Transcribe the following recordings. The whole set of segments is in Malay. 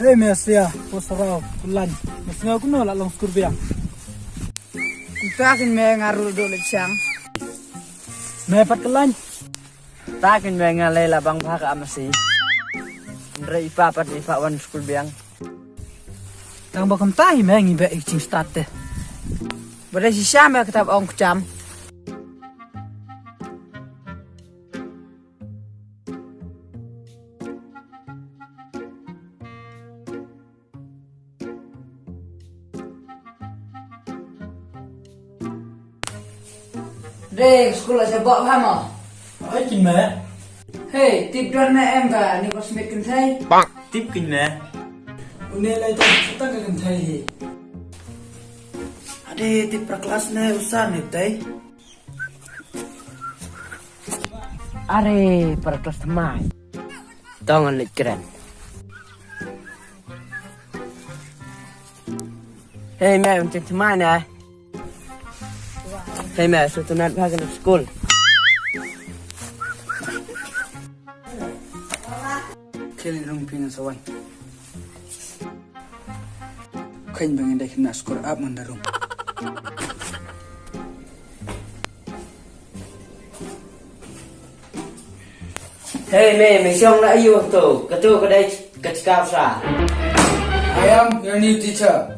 Hei Mesia, posarau, kulan. Mesia kuno lah long skur biang. Takin me ngarul do lechang. Me pat kulan. Takin me ngalai labang bhaka amasi. Ndra ipa pat ipa wan skul biang. Tang bakam tahi me ngi be ikching start te. Bada si syam ya kitab ong kecam. Dek, sekolah saya bawa kamu. Ai kin me. Hei, tip don me em ba ni kos mit kin thai. Tiếp kinh nè. Une lai ta ta ka kan thai hi. Ade tip pra kelas ne usah ni tai. Are pra kelas temai. Tangan ni keren. Hei, me untuk temai ni. Hei, me suatu nak pergi ke sekolah. Kelin rong pin sawan. Kain bangin dai kena skor up mandarum. Hei, me siang nak ayu tu. Ketua kedai kecikap sah. I am your new teacher.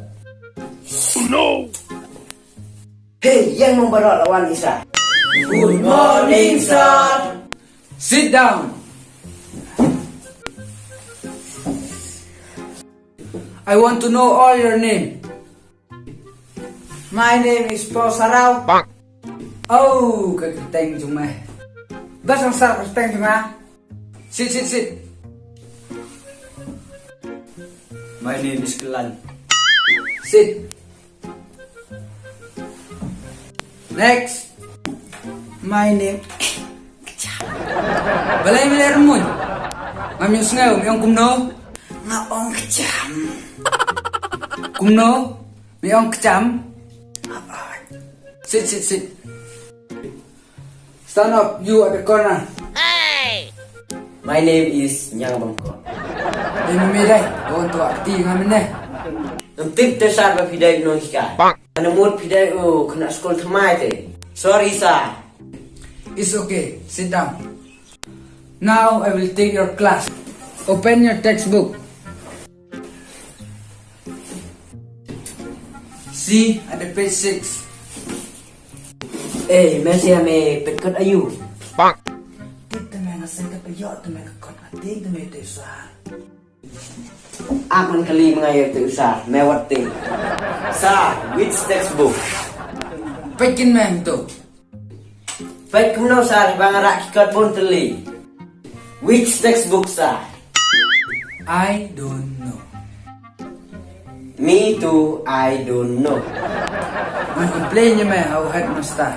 Hei, yang membawa lawan Isa. Good morning, sir. Sit down. I want to know all your name. My name is Paul Sarau. Oh, kakiteng cuma. Basang sar kasteng cuma. Sit. My name is Kelan. Sit. Next. My name. Balay miler mo. Mamyo sngaw, miyong kumno. Ngaong kejam. Kumno, miyong kecam. Sit. Stand up, you at the corner. My name is Nyang Bangkot. Ay mamiday, doon to akti ngamin eh. Nanti tersar ba pidai no hika. Namut pidai kena sekolah temai te. Sorry sa. It's okay, sit down. Now I will take your class. Open your textbook. See at the page 6. Masih ame petkot ayu. Kita mengasih kepayok, kita mengkot ating, kita mengesah. Aman kali mengayo tu usah mewat ting. Sa, which textbook? Pekin meng tu. Baik kumno sa bangarak kikot pun teli. Which textbook sa? I don't know. Me too, I don't know. Man complain niya meh, how headmaster.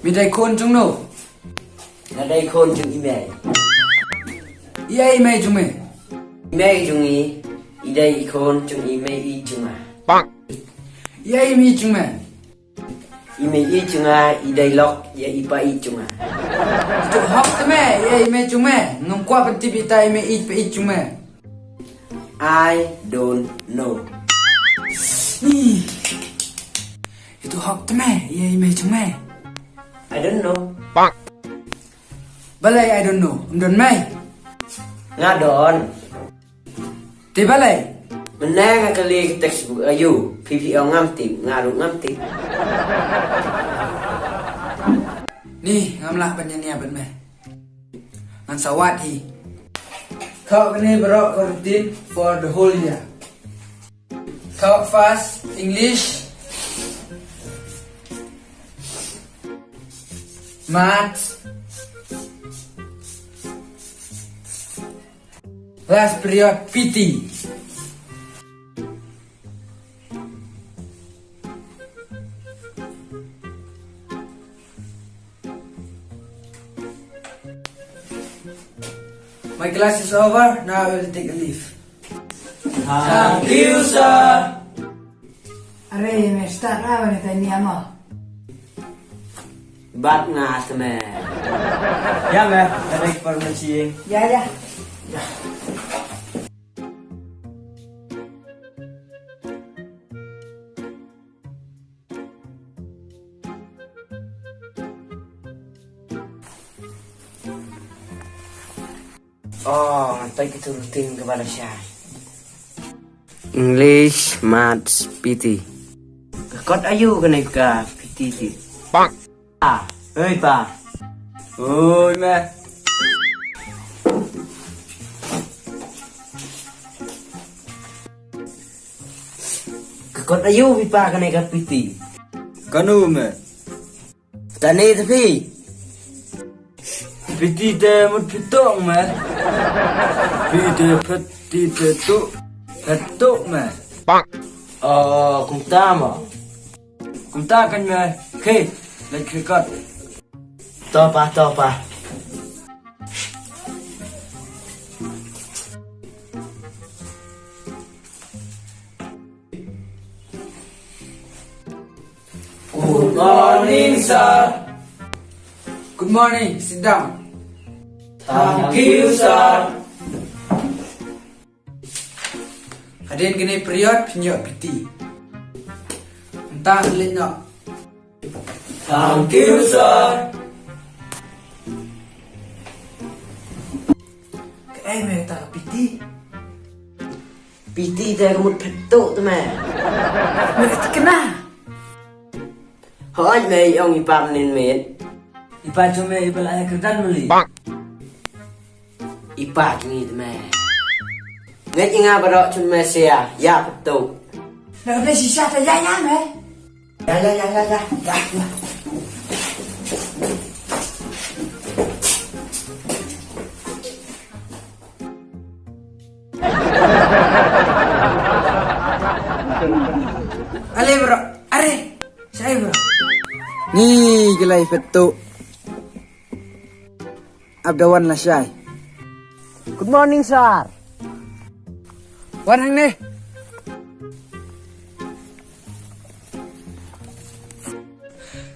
Miday kon chung no. Nadai kon jung email. Iyay may chung meh. Email jungi, idai kon jung email I junga. Iyay mi chung meh. Email I junga, idai lock ya ipa I junga. Itu hok tu meh, iyay may chung meh. Ngam kwa pati pita iyay may pa chung meh. I don't know. Nih. Itu hok tu meh, iyay may chung meh. I don't know. Balay I don't know. Umdon may. Ngadon. Ti balay. Menang kali textbook ayu, PPL ngamtip, ngaru ngamtip. Nih, ngamlah penyanyi abad meh. Ngan sawat hi. Kau kini berok rutin for the whole year. Kau fast English, Maths, last period PT. My class is over. Now I will take a leave. Thank you, sir. Are me start lah ni tanya mo. Bat ngas me. Ya, mẹ. Ở đây còn một chị. Ya. Oh, nanti kita rutin kepada Syah. English, Maths, PT. Kot ayu kena ke PT tu. Hei pa. Ôi mẹ. Kot ayu pipa kena ke PT. Kanu mẹ. Tani tapi. Piti tê một phi tượng mẹ. Piti tê tụ. Phật tụ mẹ. Kung tama. Cùng ta cần mẹ. Khi. Lấy khi cất. Topa. Good morning sir. Good morning, sit down. Thank you sir. Hadirin kini period penyok PT. Entah lenyok. Thank you sir. Mereka tak PT. PT tu kamu petuk tu meh. Mereka kena. Hỏi mày ông ipam nên mệt. Ipa cho mẹ ipa lại kerdan meli. Ipa ni tu meh. Nget ingat pada cun Malaysia, ya petuk. Nak ada sisa tak jaya meh. Ya. Ale bro, are, saya bro. Ni gelai petuk. Abdawan lah syai. Good morning sir. Wan hang ni.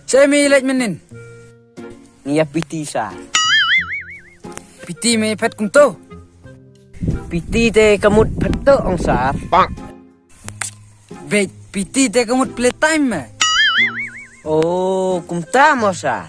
Saya milik menin. Ni ya PT sir. PT me pet kum tu. PT te kamu petuk ong sir. Wait, PT te kamu playtime me. Oh, kum tamo sir.